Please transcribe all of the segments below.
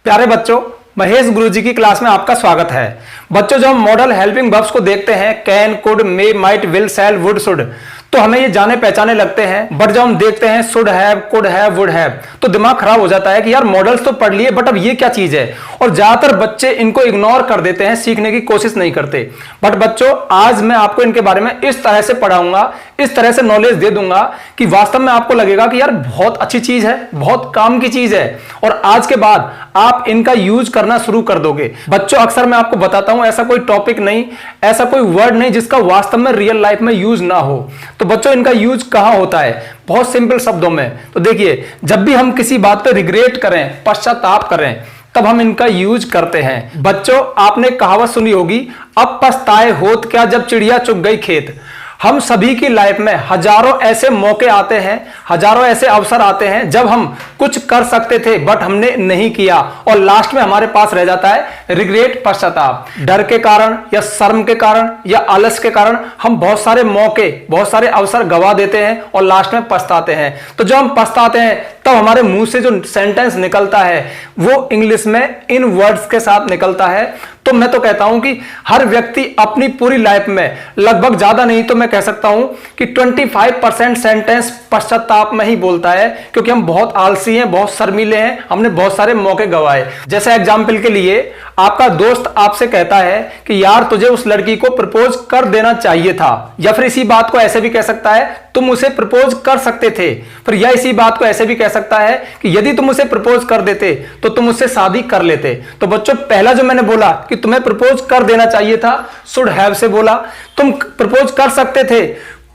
प्यारे बच्चों, महेश गुरुजी की क्लास में आपका स्वागत है। बच्चों, जब हम मॉडल हेल्पिंग वर्ब्स को देखते हैं can, could, may, might, will, shall, would, should, तो हमें ये जाने पहचाने लगते हैं। बट जब हम देखते हैं should have, could have, would have, तो दिमाग खराब हो जाता है कि यार मॉडल्स तो पढ़ लिए बट अब ये क्या चीज है। और ज्यादातर बच्चे इनको इग्नोर कर देते हैं, सीखने की कोशिश नहीं करते। बट बच्चों, आज मैं आपको इनके बारे में इस तरह से पढ़ाऊंगा, इस तरह से नॉलेज दे दूंगा कि वास्तव में आपको लगेगा कि यार बहुत अच्छी चीज है, बहुत काम की चीज है और आज के बाद आप इनका यूज करना शुरू कर दोगे। बच्चों, अक्सर मैं आपको बताता हूं ऐसा कोई टॉपिक नहीं, ऐसा कोई वर्ड नहीं जिसका वास्तव में रियल लाइफ में यूज ना हो। तो बच्चों, इनका यूज कहां होता है? बहुत सिंपल शब्दों में। तो देखिए, जब भी हम किसी बात पे रिग्रेट करें, पश्चाताप करें, तब हम इनका यूज करते हैं। बच्चों, आपने कहावत सुनी होगी, अब पछताए होत क्या जब चिड़िया चुग गई खेत। हम सभी की लाइफ में हजारों ऐसे मौके आते हैं, हजारों ऐसे अवसर आते हैं जब हम कुछ कर सकते थे बट हमने नहीं किया और लास्ट में हमारे पास रह जाता है रिग्रेट, पश्चाताप। डर के कारण या शर्म के कारण या आलस के कारण हम बहुत सारे मौके, बहुत सारे अवसर गवा देते हैं और लास्ट में पछताते हैं। तो जब हम पछताते हैं तब हमारे मुंह से जो सेंटेंस निकलता है वो इंग्लिश में इन वर्ड्स के साथ निकलता है। तो मैं तो कहता हूं कि हर व्यक्ति अपनी पूरी लाइफ में लगभग, ज्यादा नहीं तो मैं कह सकता हूं कि 25% सेंटेंस पश्चाताप में ही बोलता है, क्योंकि हम बहुत आलसी हैं, बहुत शर्मीले हैं, हमने बहुत सारे मौके गंवाए। जैसे एग्जाम्पल के लिए, आपका दोस्त आपसे कहता है कि यार तुझे उस लड़की को प्रपोज कर देना चाहिए था, या फिर इसी बात को ऐसे भी कह सकता है तुम उसे प्रपोज कर सकते थे। फिर या इसी बात को ऐसे भी कह सकता है कि यदि तुम उसे प्रपोज कर देते तो तुम उससे शादी कर लेते। तो बच्चों, पहला जो मैंने बोला कि तुम्हें प्रपोज कर देना चाहिए था, शुड हैव से बोला। तुम प्रपोज कर सकते थे,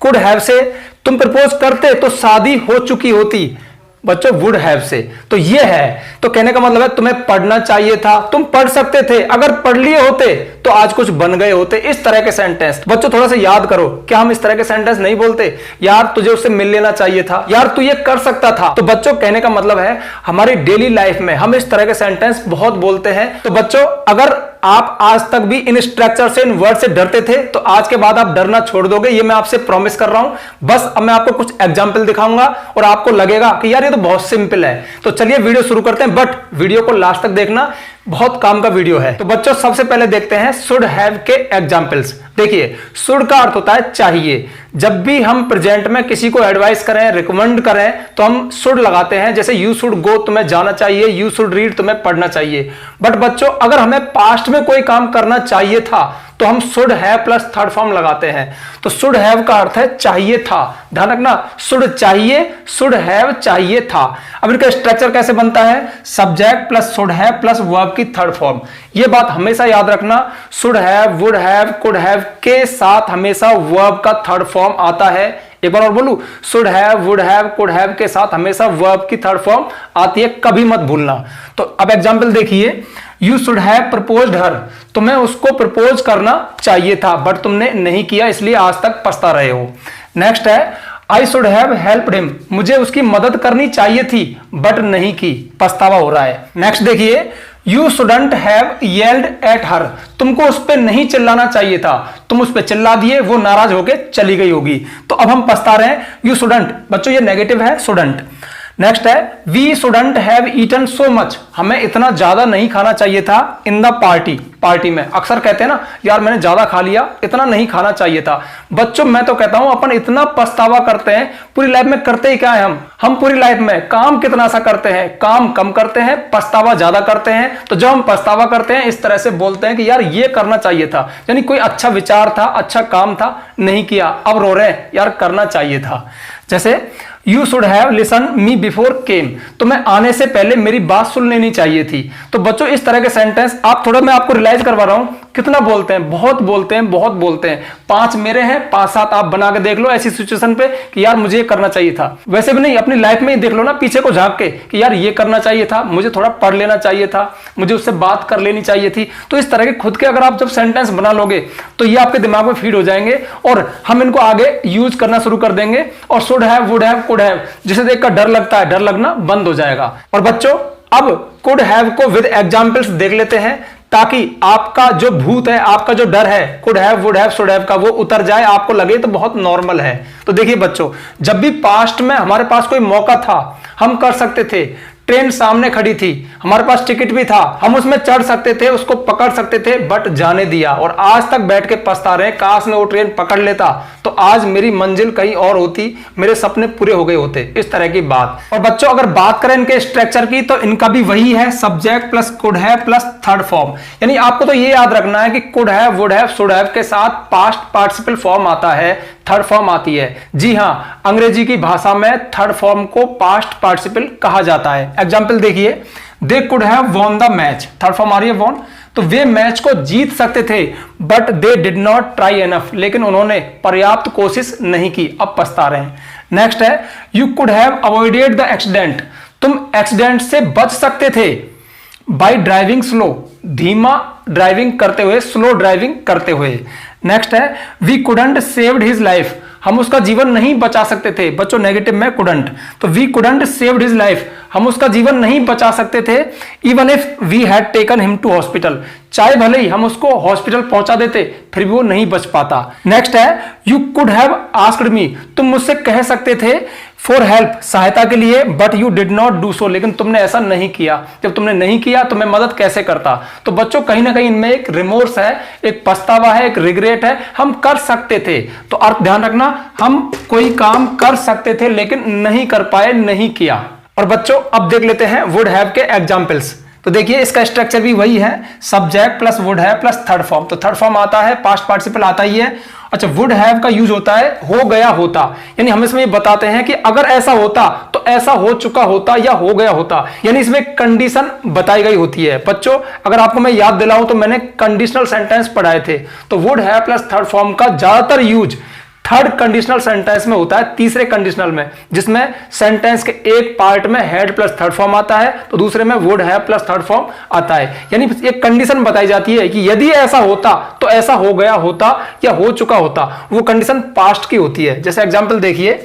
कुड हैव से। तुम प्रपोज करते तो शादी हो चुकी होती, बच्चों, वुड हैव से। तो ये है, तो कहने का मतलब है तुम्हें पढ़ना चाहिए था, तुम पढ़ सकते थे, अगर पढ़ लिए होते तो आज कुछ बन गए होते। इस तरह के सेंटेंस बच्चों थोड़ा सा याद करो, क्या हम इस तरह के सेंटेंस नहीं बोलते? यार तुझे उससे मिल लेना चाहिए था, यार तू ये कर सकता था। तो बच्चों, कहने का मतलब है हमारी डेली लाइफ में हम इस तरह के सेंटेंस बहुत बोलते हैं। तो बच्चों, अगर आप आज तक भी इन स्ट्रक्चर से, इन वर्ड से डरते थे तो आज के बाद आप डरना छोड़ दोगे, ये मैं आपसे प्रॉमिस कर रहा हूं। बस अब मैं आपको कुछ एग्जांपल दिखाऊंगा और आपको लगेगा कि यार ये तो बहुत सिंपल है। तो चलिए वीडियो शुरू करते हैं, बट वीडियो को लास्ट तक देखना, बहुत काम का वीडियो है। तो बच्चों, सबसे पहले देखते हैं शुड हैव के एग्जांपल्स। देखिए, शुड का अर्थ होता है चाहिए। जब भी हम प्रेजेंट में किसी को एडवाइस करें, रिकमेंड करें, तो हम शुड लगाते हैं। जैसे यू शुड गो, तुम्हें जाना चाहिए, यू शुड रीड, तुम्हें पढ़ना चाहिए। बट बच्चों, अगर हमें पास्ट में कोई काम करना चाहिए था तो हम should have plus third form लगाते हैं। तो शुड हैव का अर्थ है चाहिए था, ध्यान रखना, शुड चाहिए, शुड हैव चाहिए था। अब इनका स्ट्रक्चर कैसे बनता है? Subject plus should have plus verb की थर्ड फॉर्म। ये बात हमेशा याद रखना, should have, would have, could have के साथ हमेशा वर्ब का थर्ड फॉर्म आता है। एक बार और बोलूं, should have, would have, could have के साथ हमेशा वर्ब की थर्ड फॉर्म आती है, कभी मत भूलना। तो अब एग्जांपल देखिए, यू शुड हैव प्रपोज्ड हर, तुम्हें उसको प्रपोज करना चाहिए था बट तुमने नहीं किया, इसलिए आज तक पछता रहे हो। नेक्स्ट है, I should have helped him, मुझे उसकी मदद करनी चाहिए थी बट नहीं की, पछतावा हो रहा है। नेक्स्ट देखिए, you shouldn't have yelled at her, तुमको उस पर नहीं चिल्लाना चाहिए था, तुम उस पर चिल्ला दिए, वो नाराज होके चली गई होगी, तो अब हम पछता रहे हैं। यू शुडंट, बच्चों ये नेगेटिव है, शुडंट। नेक्स्ट है, we shouldn't have eaten so much, हमें इतना ज्यादा नहीं खाना चाहिए था इन द पार्टी, पार्टी में। अक्सर कहते हैं ना, यार मैंने ज्यादा खा लिया, इतना नहीं खाना चाहिए था। बच्चों, मैं तो कहता हूं अपन इतना पछतावा करते हैं, पूरी लाइफ में करते ही क्या है हम पूरी लाइफ में काम कितना सा करते हैं, काम कम करते हैं, पछतावा ज्यादा करते हैं। तो जब हम पछतावा करते हैं इस तरह से बोलते हैं कि यार ये करना चाहिए था, यानी कोई अच्छा विचार था, अच्छा काम था, नहीं किया, अब रो रहे हैं, यार करना चाहिए था। जैसे you should have listen me before came, तुम्हें आने से पहले मेरी बात सुन लेनी चाहिए थी। तो बच्चों, इस तरह के सेंटेंस आप थोड़ा, मैं आपको रियलाइज करवा रहा हूं, कितना बोलते हैं, बहुत बोलते हैं, बहुत बोलते हैं। 5 मेरे हैं, 5-7 आप बना के देख लो ऐसी सिचुएशन पे कि यार मुझे ये करना चाहिए था। वैसे भी नहीं, अपनी लाइफ में ही देख लो ना, पीछे को झांक के कि यार ये करना चाहिए था, मुझे थोड़ा पढ़ लेना चाहिए था, मुझे उससे बात कर लेनी चाहिए थी। तो इस तरह के खुद के अगर आप जब सेंटेंस बना लोगे तो ये आपके दिमाग में फीड हो जाएंगे और हम इनको आगे यूज करना शुरू कर देंगे। और should have, would have, could have, जिसे देखकर डर लगता है, डर लगना बंद हो जाएगा। और बच्चों, अब कुड हैव को विद एग्जांपल्स देख लेते हैं, ताकि आपका जो भूत है, आपका जो डर है could have, would have, should have का, वो उतर जाए, आपको लगे तो बहुत नॉर्मल है। तो देखिए बच्चों, जब भी पास्ट में हमारे पास कोई मौका था, हम कर सकते थे, ट्रेन सामने खड़ी थी हमारे पास टिकट भी था, हम उसमें चढ़ सकते थे, उसको पकड़ सकते थे, बट जाने दिया। और आज तक बैठ के पछता रहे, काश मैं वो ट्रेन पकड़ लेता तो आज मेरी मंजिल कहीं और होती, मेरे सपने पूरे हो गए होते। इस तरह की बात। और बच्चों अगर बात करें इनके स्ट्रक्चर की तो इनका भी वही है, subject plus could have plus third form. यानी आपको तो ये याद रखना है कि could have, would have, should have के साथ पास्ट पार्टिसिपल फॉर्म आता है, थर्ड फॉर्म आती है। जी हां, अंग्रेजी की भाषा में थर्ड फॉर्म को पास्ट पार्टिसिपल कहा जाता है। एग्जांपल देखिए, they could have won the match, third form आ रही है वॉन, तो वे मैच को जीत सकते थे, but they did not try enough, लेकिन उन्होंने पर्याप्त कोशिश नहीं की, अब पछता रहे हैं। नेक्स्ट है, you could have avoided the accident, तुम एक्सीडेंट से बच सकते थे, बाय ड्राइविंग स्लो, धीमा ड्राइविंग करते हुए, स्लो ड्राइविंग करते हुए। नेक्स्ट है, we couldn't saved his life, हम उसका जीवन नहीं बचा सकते थे। बच्चों नेगेटिव में कुडंट, तो we couldn't saved his life, हम उसका जीवन नहीं बचा सकते थे, even if we had taken him to hospital, चाहे भले ही हम उसको हॉस्पिटल पहुंचा देते फिर भी वो नहीं बच पाता। नेक्स्ट है, you could have asked me, तुम मुझसे कह सकते थे फॉर हेल्प, सहायता के लिए, but you did not do so, लेकिन तुमने ऐसा नहीं किया। जब तुमने नहीं किया तो मैं मदद कैसे करता। तो बच्चों कहीं ना कहीं इनमें एक रिमोर्स है, एक पछतावा है, एक रिग्रेट है, हम कर सकते थे। तो अर्थ ध्यान रखना, हम कोई काम कर सकते थे लेकिन नहीं कर पाए, नहीं किया। और बच्चों अब देख लेते हैं वुड हैव के एग्जाम्पल्स। तो देखिए इसका स्ट्रक्चर भी वही है, subject plus would have plus third form. तो थर्ड फॉर्म आता है, पास्ट पार्टिसिपल आता ही है। अच्छा, वुड हैव का यूज होता है हो गया होता, यानी हम इसमें ये बताते हैं कि अगर ऐसा होता तो ऐसा हो चुका होता या हो गया होता, यानी इसमें कंडीशन बताई गई होती है। बच्चों अगर आपको मैं याद दिलाऊं तो मैंने कंडीशनल सेंटेंस पढ़ाए थे, तो would have plus third form का ज्यादातर यूज थर्ड कंडीशनल सेंटेंस में होता है, तीसरे कंडीशनल में, जिसमें सेंटेंस के एक पार्ट में हैड प्लस थर्ड फॉर्म आता है तो दूसरे में would have plus third form आता है। यानी एक कंडीशन बताई जाती है कि यदि ऐसा होता तो ऐसा हो गया होता या हो चुका होता, वो कंडीशन पास्ट की होती है। जैसे एग्जांपल देखिए,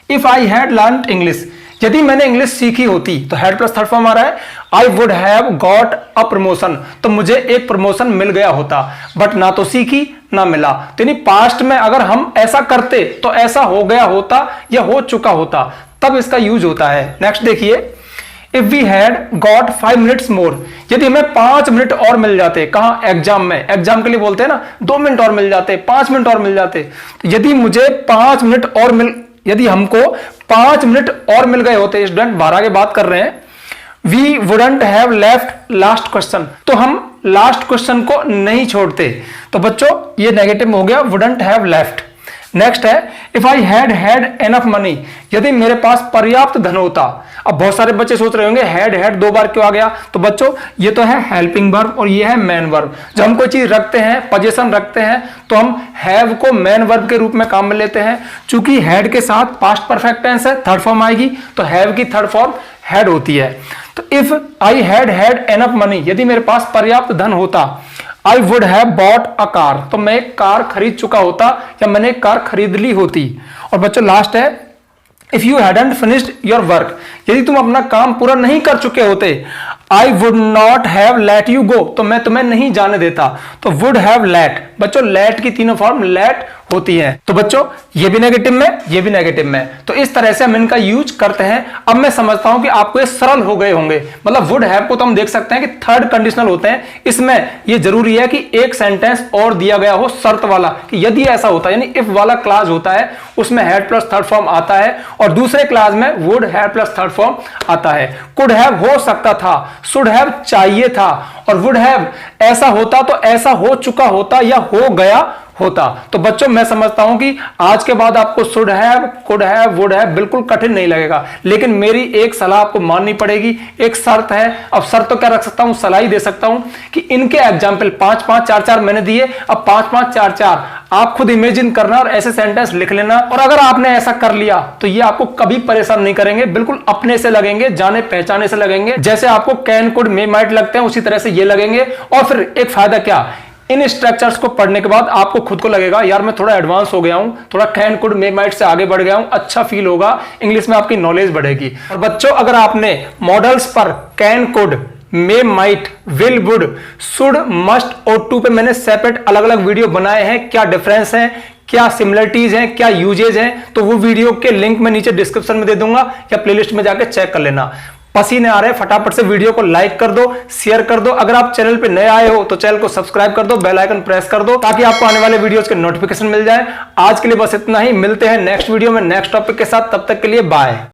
if I had learned English, यदि मैंने इंग्लिश सीखी होती, तो हैड प्लस थर्ड फॉर्म आ रहा है। I would have got a promotion, तो मुझे एक प्रमोशन मिल गया होता, बट ना तो सीखी ना मिला। तो यानी पास्ट में अगर हम ऐसा करते तो ऐसा हो गया होता या हो चुका होता, तब इसका यूज होता है। नेक्स्ट देखिए, if we had got 5 minutes more, यदि हमें 5 मिनट और मिल जाते, कहां, एग्जाम में, एग्जाम के लिए बोलते हैं ना, 2 मिनट और मिल जाते, 5 मिनट और मिल जाते, तो यदि मुझे 5 मिनट और यदि हमको 5 मिनट और मिल गए होते, स्टूडेंट 12 की बात कर रहे हैं, we wouldn't have left last question, तो हम लास्ट क्वेश्चन को नहीं छोड़ते। तो बच्चों ये नेगेटिव में हो गया, वुडंट हैव लेफ्ट। नेक्स्ट है, if I had enough money, यदि मेरे पास पर्याप्त धन होता। अब बहुत सारे बच्चे सोच रहे होंगे हैड 2 बार क्यों आ गया, तो बच्चों ये तो है हेल्पिंग वर्ब और ये है मेन वर्ब। जब हम कोई चीज रखते हैं, पोजीशन रखते हैं, तो हम हैव को मेन वर्ब के रूप में काम में लेते हैं। चूंकि हैड के साथ पास्ट परफेक्ट टेंस है, थर्ड फॉर्म आएगी, तो हैव की थर्ड फॉर्म हैड होती है। तो if I had enough money, यदि मेरे पास पर्याप्त धन होता, I would have bought a car, तो मैं एक कार खरीद चुका होता या मैंने एक कार खरीद ली होती। और बच्चों लास्ट है, if you hadn't finished your work, यदि तुम अपना काम पूरा नहीं कर चुके होते, I would not have let you go, तो मैं तुम्हें नहीं जाने देता। तो वुड हैव लेट, बच्चों लेट की तीनों फॉर्म लेट होती है। तो बच्चों ये भी नेगेटिव में, ये भी नेगेटिव में, तो इस तरह से हम इनका यूज करते हैं। अब मैं समझता हूं कि आपको ये सरल हो गए होंगे। मतलब वुड हैव को तो हम देख सकते हैं कि थर्ड कंडीशनल होते हैं, इसमें ये जरूरी है कि एक सेंटेंस और दिया गया हो शर्त वाला, कि यदि ऐसा होता है, यानी इफ वाला क्लास होता है, उसमें हैड प्लस थर्ड फॉर्म आता है, और दूसरे क्लास में would have plus third form आता है। कुड हैव हो सकता था, शुड हैव चाहिए था, और वुड हैव ऐसा होता तो ऐसा हो चुका होता या हो गया होता। तो बच्चों मैं समझता हूं कि आज के बाद आपको should have, could have, would have बिल्कुल कठिन नहीं लगेगा, लेकिन मेरी एक सलाह आपको माननी पड़ेगी, एक शर्त है। अब शर्त तो क्या रख सकता हूं, सलाह ही दे सकता हूं कि इनके एग्जाम्पल 5 5 4 4 मैंने दिए, अब 5 5 4 4 आप खुद इमेजिन करना और ऐसे सेंटेंस लिख लेना। और अगर आपने ऐसा कर लिया तो ये आपको कभी परेशान नहीं करेंगे, बिल्कुल अपने से लगेंगे, जाने पहचाने से लगेंगे। जैसे आपको कैन, कुड, मे, माइट लगते हैं, उसी तरह से ये लगेंगे। और फिर एक फायदा क्या, इन स्ट्रक्चर्स को पढ़ने के बाद आपको खुद को लगेगा यार मैं थोड़ा एडवांस हो गया हूं, थोड़ा can, could, may, might say आगे बढ़ गया हूं, अच्छा फील होगा, इंग्लिश में आपकी नॉलेज बढ़ेगी। और बच्चों अगर आपने मॉडल्स पर can, could, may, might, will, would, should, must और टू पे मैंने सेपरेट अलग अलग वीडियो बनाए हैं, क्या डिफरेंस है, क्या सिमिलरिटीज हैं, क्या यूजेज हैं, तो वो वीडियो के लिंक मैं नीचे डिस्क्रिप्शन में दे दूंगा या प्लेलिस्ट में जाकर चेक कर लेना। पसीने आ रहे हैं, फटाफट से वीडियो को लाइक कर दो, शेयर कर दो। अगर आप चैनल पे नए आए हो तो चैनल को सब्सक्राइब कर दो, बेल आइकन प्रेस कर दो ताकि आपको आने वाले वीडियोस के नोटिफिकेशन मिल जाए। आज के लिए बस इतना ही, मिलते हैं नेक्स्ट वीडियो में नेक्स्ट टॉपिक के साथ। तब तक के लिए बाय।